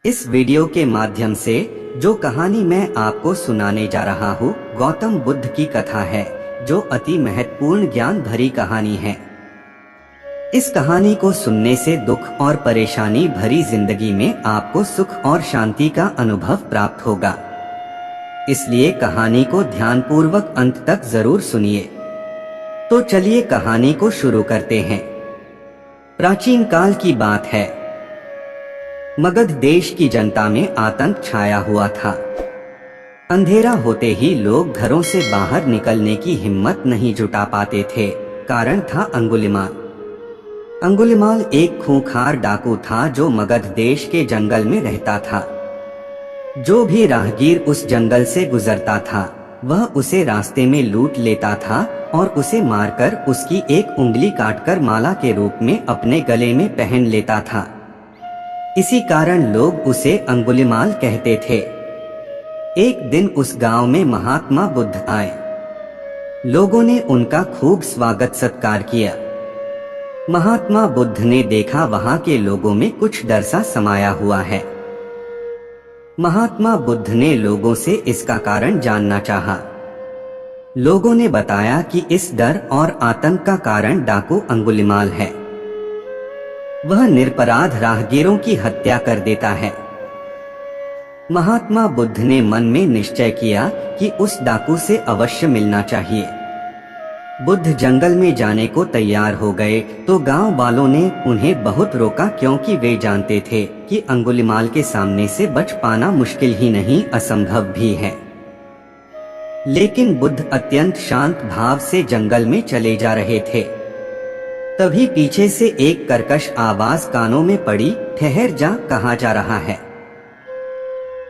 इस वीडियो के माध्यम से जो कहानी मैं आपको सुनाने जा रहा हूँ गौतम बुद्ध की कथा है, जो अति महत्वपूर्ण ज्ञान भरी कहानी है। इस कहानी को सुनने से दुख और परेशानी भरी जिंदगी में आपको सुख और शांति का अनुभव प्राप्त होगा। इसलिए कहानी को ध्यानपूर्वक अंत तक जरूर सुनिए। तो चलिए कहानी को शुरू करते हैं। प्राचीन काल की बात है। मगध देश की जनता में आतंक छाया हुआ था। अंधेरा होते ही लोग घरों से बाहर निकलने की हिम्मत नहीं जुटा पाते थे। कारण था अंगुलिमाल। अंगुलिमाल एक खूंखार डाकू था जो मगध देश के जंगल में रहता था। जो भी राहगीर उस जंगल से गुजरता था वह उसे रास्ते में लूट लेता था और उसे मारकर उसकी एक उंगली काटकर माला के रूप में अपने गले में पहन लेता था। इसी कारण लोग उसे अंगुलिमाल कहते थे। एक दिन उस गांव में महात्मा बुद्ध आए। लोगों ने उनका खूब स्वागत सत्कार किया। महात्मा बुद्ध ने देखा वहां के लोगों में कुछ डर सा समाया हुआ है। महात्मा बुद्ध ने लोगों से इसका कारण जानना चाहा। लोगों ने बताया कि इस डर और आतंक का कारण डाकू अंगुलिमाल है। वह निरपराध राहगीरों की हत्या कर देता है। महात्मा बुद्ध ने मन में निश्चय किया कि उस डाकू से अवश्य मिलना चाहिए। बुद्ध जंगल में जाने को तैयार हो गए तो गांव वालों ने उन्हें बहुत रोका, क्योंकि वे जानते थे कि अंगुलिमाल के सामने से बच पाना मुश्किल ही नहीं असंभव भी है। लेकिन बुद्ध अत्यंत शांत भाव से जंगल में चले जा रहे थे। तभी पीछे से एक कर्कश आवाज कानों में पड़ी, ठहर जा, कहा जा रहा है।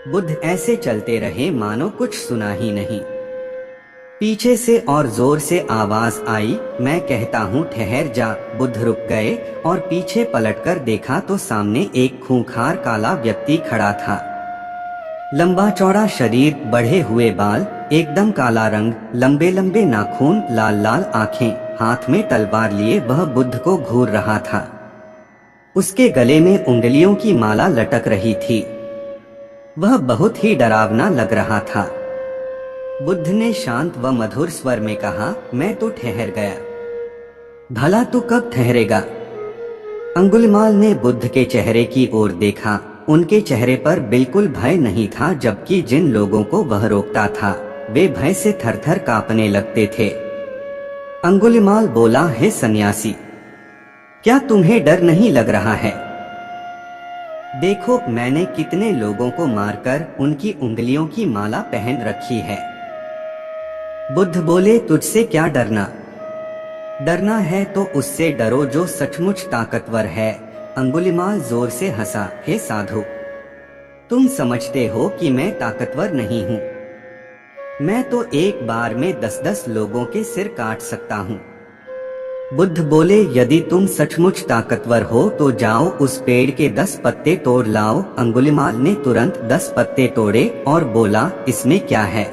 बुद्ध ऐसे चलते रहे मानो कुछ सुना ही नहीं। पीछे से और जोर से आवाज आई, मैं कहता हूँ ठहर जा। बुद्ध रुक गए और पीछे पलटकर देखा तो सामने एक खूंखार काला व्यक्ति खड़ा था। लंबा चौड़ा शरीर, बढ़े हुए बाल, एकदम काला रंग, लंबे लंबे नाखून, लाल लाल आंखें, हाथ में तलवार लिए वह बुद्ध को घूर रहा था। उसके गले में उंगलियों की माला लटक रही थी। वह बहुत ही डरावना लग रहा था। बुद्ध ने शांत व मधुर स्वर में कहा, मैं तो ठहर गया। भला तू कब ठहरेगा? अंगुलिमाल ने बुद्ध के चेहरे की ओर देखा। उनके चेहरे पर बिल्कुल भय नहीं था, जबकि जिन लोगों को वह रोकता था वे भय से थरथर कांपने लगते थे। अंगुलिमाल बोला, हे सन्यासी, क्या तुम्हें डर नहीं लग रहा है? देखो मैंने कितने लोगों को मारकर उनकी उंगलियों की माला पहन रखी है। बुद्ध बोले, तुझसे क्या डरना? डरना है तो उससे डरो जो सचमुच ताकतवर है। अंगुलिमाल जोर से हंसा, हे साधु, तुम समझते हो कि मैं ताकतवर नहीं हूँ। मैं तो एक बार में 10-10 लोगों के सिर काट सकता हूँ। बुद्ध बोले, यदि तुम सचमुच ताकतवर हो तो जाओ उस पेड़ के 10 पत्ते तोड़ लाओ। अंगुलिमाल ने तुरंत 10 पत्ते तोड़े और बोला, इसमें क्या है?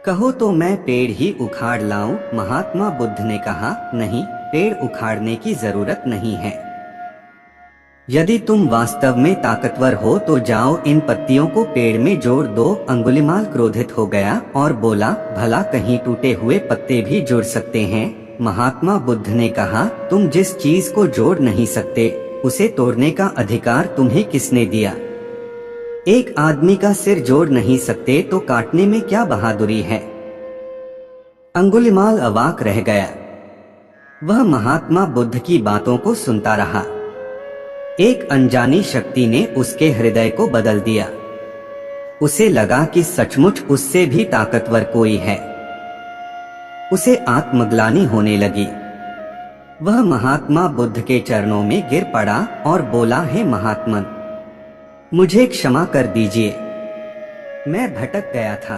कहो तो मैं पेड़ ही उखाड़ लाऊं। महात्मा बुद्ध ने कहा, नहीं, पेड़ उखाड़ने की जरूरत नहीं है। यदि तुम वास्तव में ताकतवर हो तो जाओ इन पत्तियों को पेड़ में जोड़ दो। अंगुलिमाल क्रोधित हो गया और बोला, भला कहीं टूटे हुए पत्ते भी जुड़ सकते हैं? महात्मा बुद्ध ने कहा, तुम जिस चीज को जोड़ नहीं सकते उसे तोड़ने का अधिकार तुम्हें किसने दिया? एक आदमी का सिर जोड़ नहीं सकते तो काटने में क्या बहादुरी है? अंगुलिमाल अवाक रह गया। वह महात्मा बुद्ध की बातों को सुनता रहा। एक अनजानी शक्ति ने उसके हृदय को बदल दिया। उसे लगा कि सचमुच उससे भी ताकतवर कोई है। उसे आत्मग्लानि होने लगी। वह महात्मा बुद्ध के चरणों में गिर पड़ा और बोला, हे महात्मन, मुझे क्षमा कर दीजिए। मैं भटक गया था।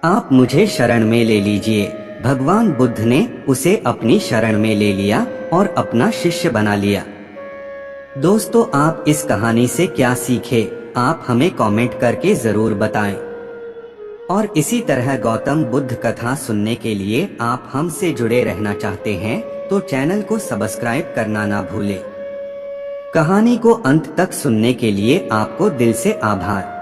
आप मुझे शरण में ले लीजिए। भगवान बुद्ध ने उसे अपनी शरण में ले लिया और अपना शिष्य बना लिया। दोस्तों, आप इस कहानी से क्या सीखे? आप हमें कमेंट करके जरूर बताएं। और इसी तरह गौतम बुद्ध कथा सुनने के लिए आप हमसे जुड़े रहना चाहते हैं तो चैनल को सब्सक्राइब करना ना भूलें। कहानी को अंत तक सुनने के लिए आपको दिल से आभार।